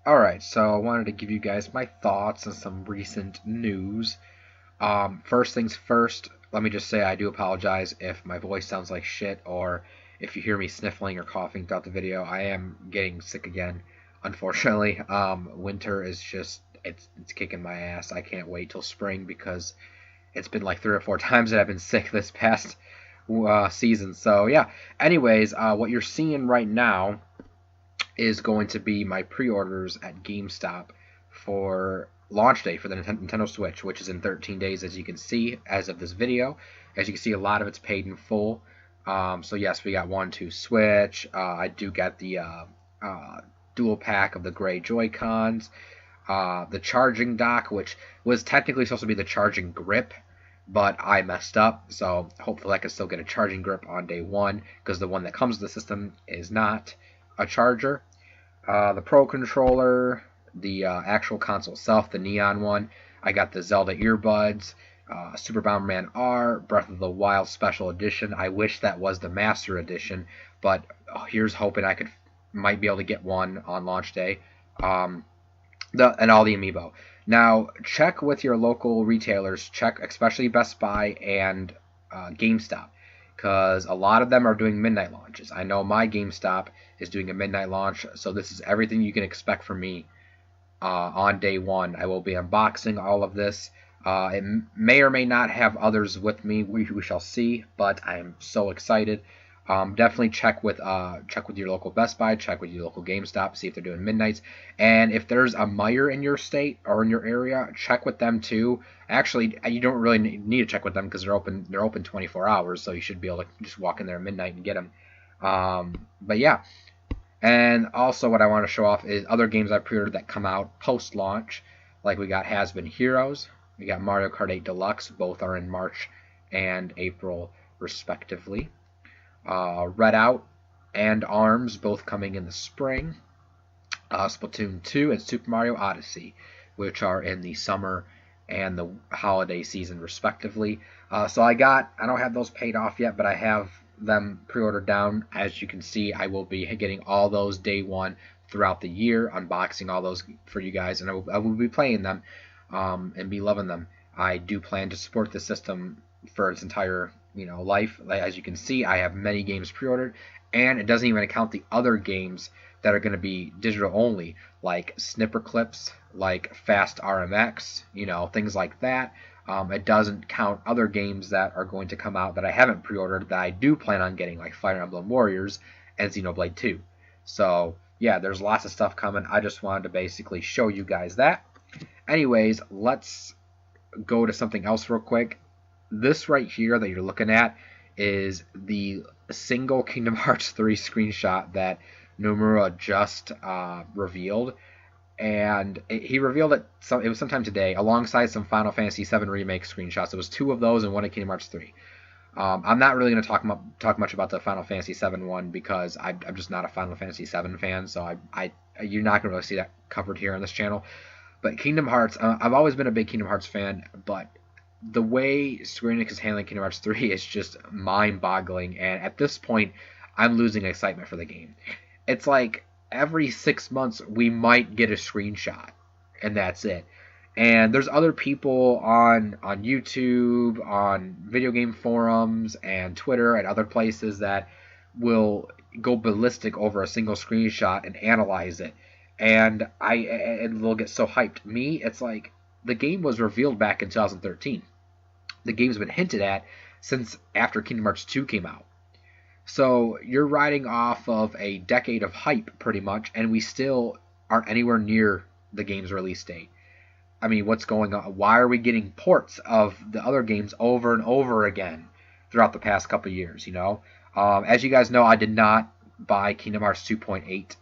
Alright, so I wanted to give you guys my thoughts on some recent news. First things first, let me just say I do apologize if my voice sounds like shit or if you hear me sniffling or coughing throughout the video. I am getting sick again, unfortunately. Winter is just, it's kicking my ass. I can't wait till spring because it's been like 3 or 4 times that I've been sick this past season. So yeah, anyways, what you're seeing right now is going to be my pre-orders at GameStop for launch day for the Nintendo Switch, which is in 13 days, as you can see as of this video. As you can see, a lot of it's paid in full. So yes, we got 1-2 Switch. I do get the dual pack of the gray Joy-Cons. The charging dock, which was technically supposed to be the charging grip, but I messed up, so hopefully I can still get a charging grip on day one, because the one that comes with the system is not a charger. The Pro Controller, the actual console itself, the neon one. I got the Zelda earbuds, Super Bomberman R, Breath of the Wild Special Edition. I wish that was the Master Edition, but here's hoping I might be able to get one on launch day. And all the amiibo. Now, check with your local retailers. Check, especially Best Buy and GameStop, because a lot of them are doing midnight launches. I know my GameStop is doing a midnight launch, so this is everything you can expect from me on day one. I will be unboxing all of this. It may or may not have others with me. We shall see, but I am so excited. Definitely check with your local Best Buy, check with your local GameStop, see if they're doing midnights, and if there's a Meijer in your state or in your area, check with them too. Actually, you don't really need to check with them because they're open 24 hours, so you should be able to just walk in there at midnight and get them. But yeah, and also what I want to show off is other games I pre-ordered that come out post-launch. Like we got Has-Been Heroes, we got Mario Kart 8 Deluxe, both are in March and April respectively. Redout and ARMS, both coming in the spring. Splatoon 2 and Super Mario Odyssey, which are in the summer and the holiday season respectively. So I don't have those paid off yet, but I have them pre-ordered down. As you can see, I will be getting all those day one throughout the year, unboxing all those for you guys, and I will be playing them and be loving them. I do plan to support the system for its entire life. As you can see, I have many games pre-ordered, and it doesn't even account the other games that are going to be digital only, like Snipper Clips, like Fast RMX, things like that. It doesn't count other games that are going to come out that I haven't pre-ordered that I do plan on getting, like Fire Emblem Warriors and Xenoblade 2. So yeah, there's lots of stuff coming. I just wanted to basically show you guys that. Anyways, let's go to something else real quick. This right here that you're looking at is the single Kingdom Hearts 3 screenshot that Nomura just revealed, and he revealed it. It was sometime today, alongside some Final Fantasy VII Remake screenshots. It was 2 of those and 1 of Kingdom Hearts 3. I'm not really going to talk much about the Final Fantasy VII one because I'm just not a Final Fantasy VII fan, so you're not going to really see that covered here on this channel. But Kingdom Hearts, I've always been a big Kingdom Hearts fan, but the way Square Enix is handling Kingdom Hearts 3 is just mind-boggling, and at this point, I'm losing excitement for the game. It's like every 6 months we might get a screenshot, and that's it. And there's other people on YouTube, on video game forums, and Twitter, and other places that will go ballistic over a single screenshot and analyze it, and they'll get so hyped. Me, it's like, the game was revealed back in 2013. The game's been hinted at since after Kingdom Hearts 2 came out. So you're riding off of a decade of hype, pretty much, and we still aren't anywhere near the game's release date. I mean, what's going on? Why are we getting ports of the other games over and over again throughout the past couple of years, As you guys know, I did not buy Kingdom Hearts 2.8.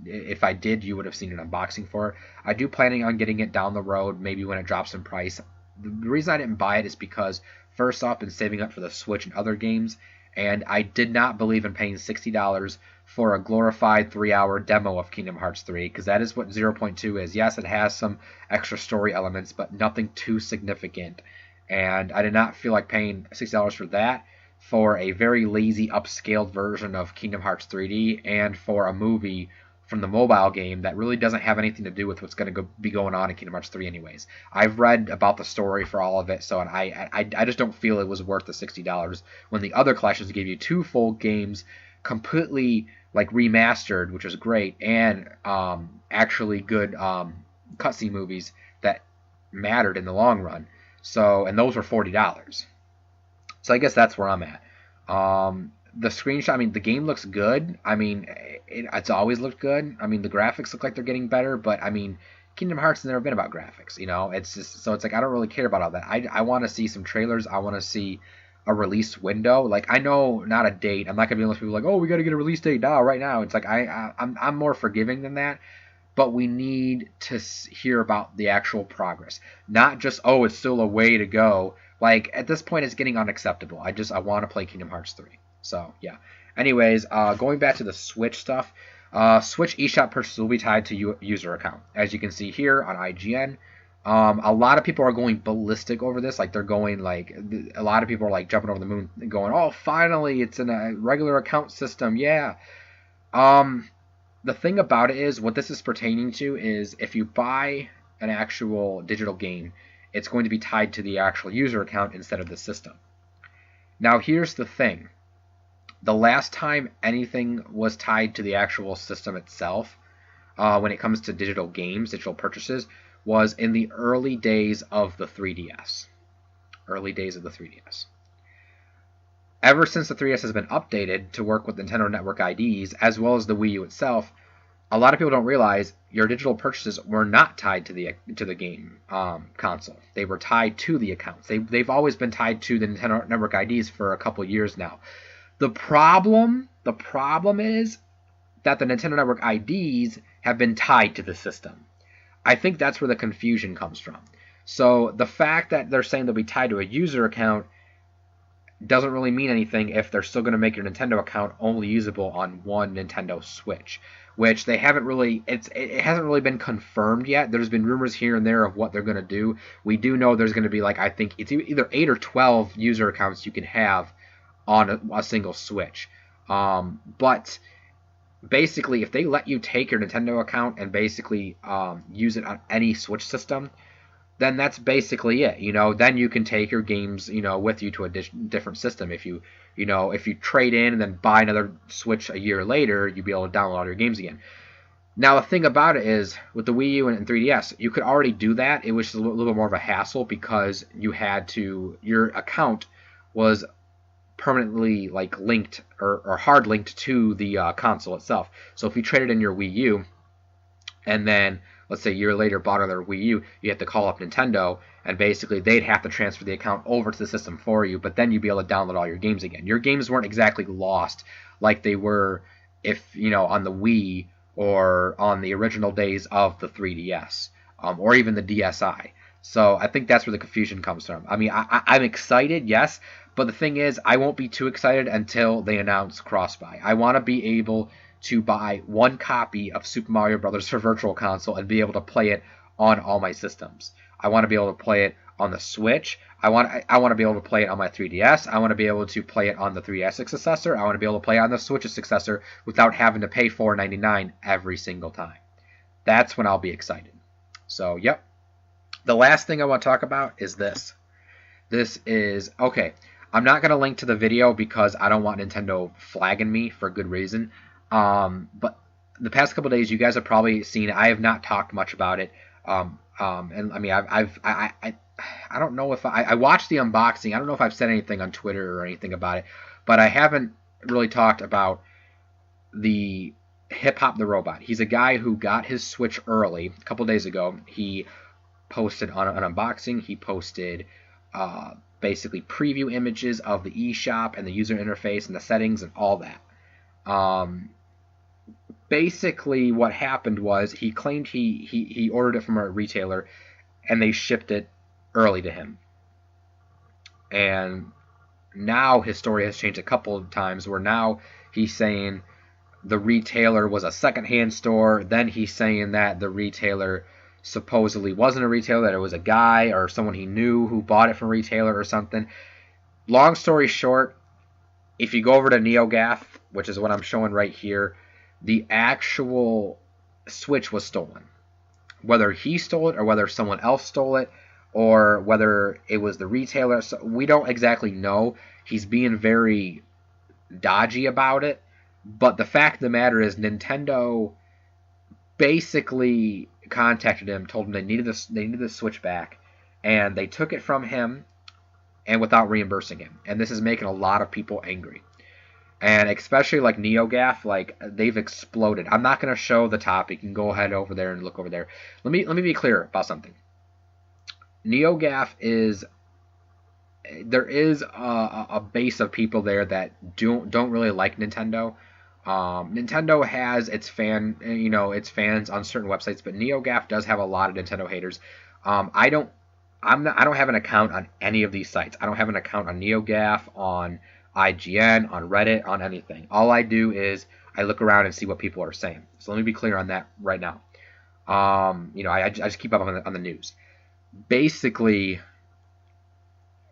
If I did, you would have seen an unboxing for it. I do planning on getting it down the road, maybe when it drops in price. The reason I didn't buy it is because, first off, I've been saving up for the Switch and other games, and I did not believe in paying $60 for a glorified 3-hour demo of Kingdom Hearts 3, because that is what 0.2 is. Yes, it has some extra story elements, but nothing too significant. And I did not feel like paying $60 for that, for a very lazy upscaled version of Kingdom Hearts 3D, and for a movie from the mobile game that really doesn't have anything to do with what's going to be going on in Kingdom Hearts 3 anyways. I've read about the story for all of it, so I just don't feel it was worth the $60 when the other collections gave you 2 full games completely like remastered, which was great, and actually good cutscene movies that mattered in the long run. So, and those were $40. So I guess that's where I'm at. The screenshot, I mean, the game looks good. I mean, it's always looked good. I mean, the graphics look like they're getting better, but I mean, Kingdom Hearts has never been about graphics, you know? It's just, so it's like, I don't really care about all that. I want to see some trailers. I want to see a release window. Like, I know not a date. I'm not going to be one of those people like, oh, we got to get a release date now, right now. It's like, I'm more forgiving than that. But we need to hear about the actual progress. Not just, oh, it's still a way to go. Like, at this point, it's getting unacceptable. I want to play Kingdom Hearts 3. So, yeah. Anyways, going back to the Switch stuff. Switch eShop purchases will be tied to user account. As you can see here on IGN. A lot of people are going ballistic over this. Like, they're going, like, a lot of people are, like, jumping over the moon going, oh, finally, it's in a regular account system. Yeah. The thing about it is, what this is pertaining to is if you buy an actual digital game, it's going to be tied to the actual user account instead of the system. Now, here's the thing. The last time anything was tied to the actual system itself, when it comes to digital games, digital purchases, was in the early days of the 3DS. Early days of the 3DS. Ever since the 3DS has been updated to work with Nintendo Network IDs, as well as the Wii U itself, a lot of people don't realize your digital purchases were not tied to the game console. They were tied to the accounts. They've always been tied to the Nintendo Network IDs for a couple years now. The problem is that the Nintendo Network IDs have been tied to the system. I think that's where the confusion comes from. So the fact that they're saying they'll be tied to a user account doesn't really mean anything if they're still going to make your Nintendo account only usable on one Nintendo Switch, which they haven't really, it hasn't really been confirmed yet. There's been rumors here and there of what they're going to do. We do know there's going to be, like, I think it's either 8 or 12 user accounts you can have on a single Switch. But basically, if they let you take your Nintendo account and basically use it on any Switch system, then that's basically it. You know, then you can take your games, you know, with you to a different system. If you trade in and then buy another Switch a year later, you'll be able to download all your games again. Now, the thing about it is, with the Wii U and 3DS, you could already do that. It was just a little bit more of a hassle because you had to, your account was permanently, like, linked or hard linked to the console itself. So if you traded in your Wii U and then, let's say a year later bought another Wii U, you have to call up Nintendo, and basically they'd have to transfer the account over to the system for you, but then you'd be able to download all your games again. Your games weren't exactly lost like they were if, you know, on the Wii or on the original days of the 3DS, or even the DSi. So I think that's where the confusion comes from. I mean, I'm excited, yes, but the thing is, I won't be too excited until they announce cross-buy. I want to be able to buy one copy of Super Mario Bros. For Virtual Console and be able to play it on all my systems. I want to be able to play it on the Switch. I want to be able to play it on my 3DS. I want to be able to play it on the 3DS successor. I want to be able to play it on the Switch's successor without having to pay $4.99 every single time. That's when I'll be excited. So, yep. The last thing I want to talk about is this. This is, okay, I'm not going to link to the video because I don't want Nintendo flagging me for good reason. But the past couple of days, you guys have probably seen it. I have not talked much about it. And I mean, I don't know if I watched the unboxing. I don't know if I've said anything on Twitter or anything about it, but I haven't really talked about the Hip Hop the Robot. He's a guy who got his Switch early a couple of days ago. He posted on an unboxing. He posted basically preview images of the eShop and the user interface and the settings and all that. Basically what happened was he claimed he ordered it from a retailer and they shipped it early to him. And now his story has changed a couple of times where now he's saying the retailer was a secondhand store. Then he's saying that the retailer supposedly wasn't a retailer, that it was a guy or someone he knew who bought it from a retailer or something. Long story short, if you go over to NeoGAF, which is what I'm showing right here, the actual Switch was stolen. Whether he stole it or whether someone else stole it or whether it was the retailer, so we don't exactly know. He's being very dodgy about it. But the fact of the matter is, Nintendo basically contacted him, told him they needed the Switch back, and they took it from him and without reimbursing him. And this is making a lot of people angry. And especially like NeoGaf, like they've exploded. I'm not going to show the top. You can go ahead over there and look over there. Let me be clear about something. NeoGaf is, there is a base of people there that don't really like Nintendo. Nintendo has its its fans on certain websites, but NeoGaf does have a lot of Nintendo haters. I don't have an account on any of these sites. I don't have an account on NeoGaf, on IGN, on Reddit, on anything. All I do is I look around and see what people are saying. So let me be clear on that right now. I just keep up on the news. Basically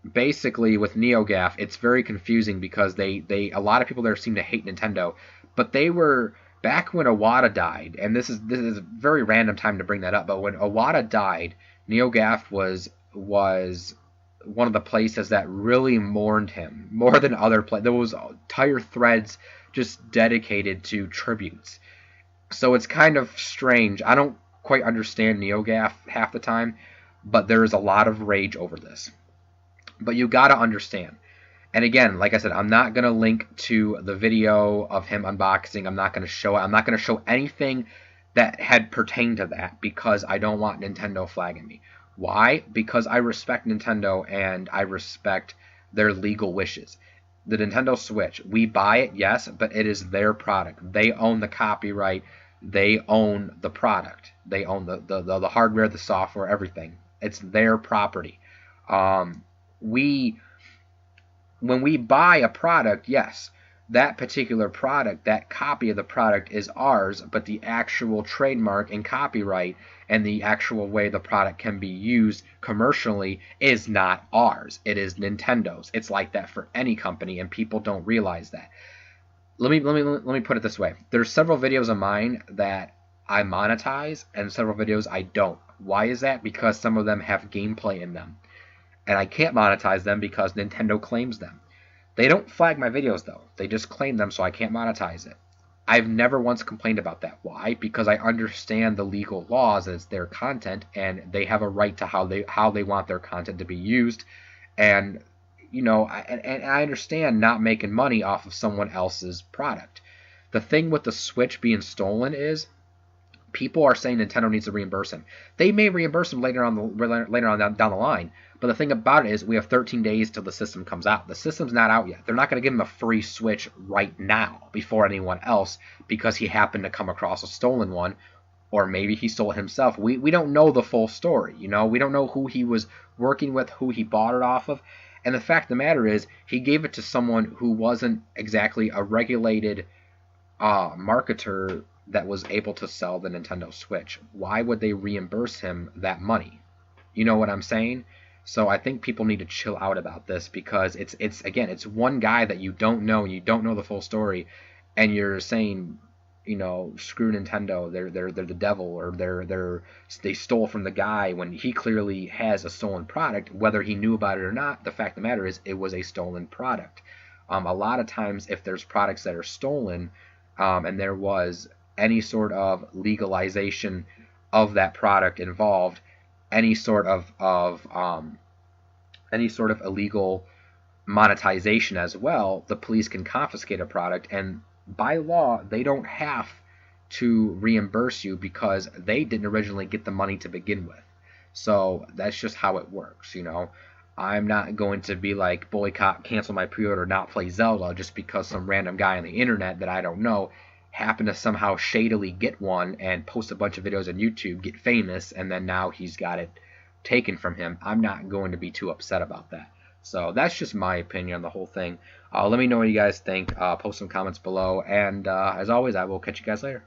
with NeoGaf, it's very confusing because a lot of people there seem to hate Nintendo, but they were back when Iwata died, and this is a very random time to bring that up, but when Iwata died, NeoGaf was one of the places that really mourned him more than other places. There was entire threads just dedicated to tributes. So it's kind of strange. I don't quite understand NeoGaf half the time, but there is a lot of rage over this. But you gotta understand. And again, like I said, I'm not gonna link to the video of him unboxing. I'm not gonna show it. I'm not gonna show anything that had pertained to that because I don't want Nintendo flagging me. Why? Because I respect Nintendo and I respect their legal wishes. The Nintendo Switch, we buy it, yes, but it is their product. They own the copyright. They own the product. They own the hardware, the software, everything. It's their property. When we buy a product, yes, that particular product, that copy of the product is ours, but the actual trademark and copyright and the actual way the product can be used commercially is not ours. It is Nintendo's. It's like that for any company, and people don't realize that. Let me put it this way. There's several videos of mine that I monetize and several videos I don't. Why is that? Because some of them have gameplay in them. And I can't monetize them because Nintendo claims them. They don't flag my videos though. They just claim them, so I can't monetize it. I've never once complained about that. Why? Because I understand the legal laws as their content, and they have a right to how they want their content to be used. And I understand not making money off of someone else's product. The thing with the Switch being stolen is people are saying Nintendo needs to reimburse him. They may reimburse him later on down the line. But the thing about it is we have 13 days till the system comes out. The system's not out yet. They're not going to give him a free Switch right now before anyone else because he happened to come across a stolen one, or maybe he stole it himself. We don't know the full story. We don't know who he was working with, who he bought it off of. And the fact of the matter is he gave it to someone who wasn't exactly a regulated marketer that was able to sell the Nintendo Switch. Why would they reimburse him that money? You know what I'm saying? So I think people need to chill out about this because it's one guy that you don't know and you don't know the full story, and you're saying, screw Nintendo, they're the devil, or they stole from the guy when he clearly has a stolen product. Whether he knew about it or not, the fact of the matter is it was a stolen product. A lot of times if there's products that are stolen, and there was any sort of legalization of that product involved, any sort of illegal monetization as well, the police can confiscate a product, and by law they don't have to reimburse you because they didn't originally get the money to begin with. So that's just how it works. I'm not going to be like boycott, cancel my pre-order, not play Zelda just because some random guy on the internet that I don't know happened to somehow shadily get one and post a bunch of videos on YouTube, get famous, and then now he's got it taken from him. I'm not going to be too upset about that. So that's just my opinion on the whole thing. Let me know what you guys think. Post some comments below, and as always, I will catch you guys later.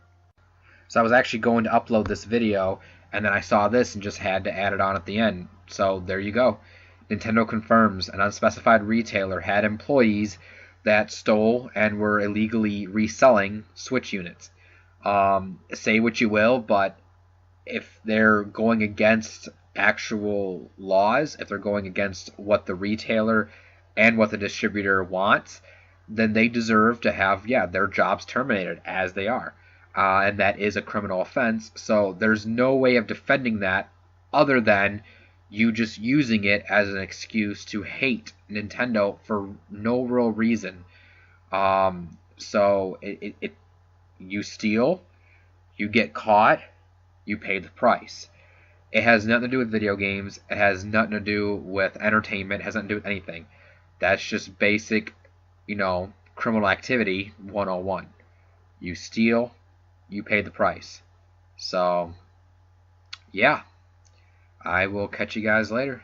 So I was actually going to upload this video, and then I saw this and just had to add it on at the end. So there you go. Nintendo confirms an unspecified retailer had employees that stole and were illegally reselling Switch units. Say what you will, but if they're going against actual laws, if they're going against what the retailer and what the distributor wants, then they deserve to have, yeah, their jobs terminated as they are. And that is a criminal offense. So there's no way of defending that other than you just using it as an excuse to hate Nintendo for no real reason. So you steal, you get caught, you pay the price. It has nothing to do with video games. It has nothing to do with entertainment. It has nothing to do with anything. That's just basic, criminal activity 101. You steal, you pay the price. So, yeah. I will catch you guys later.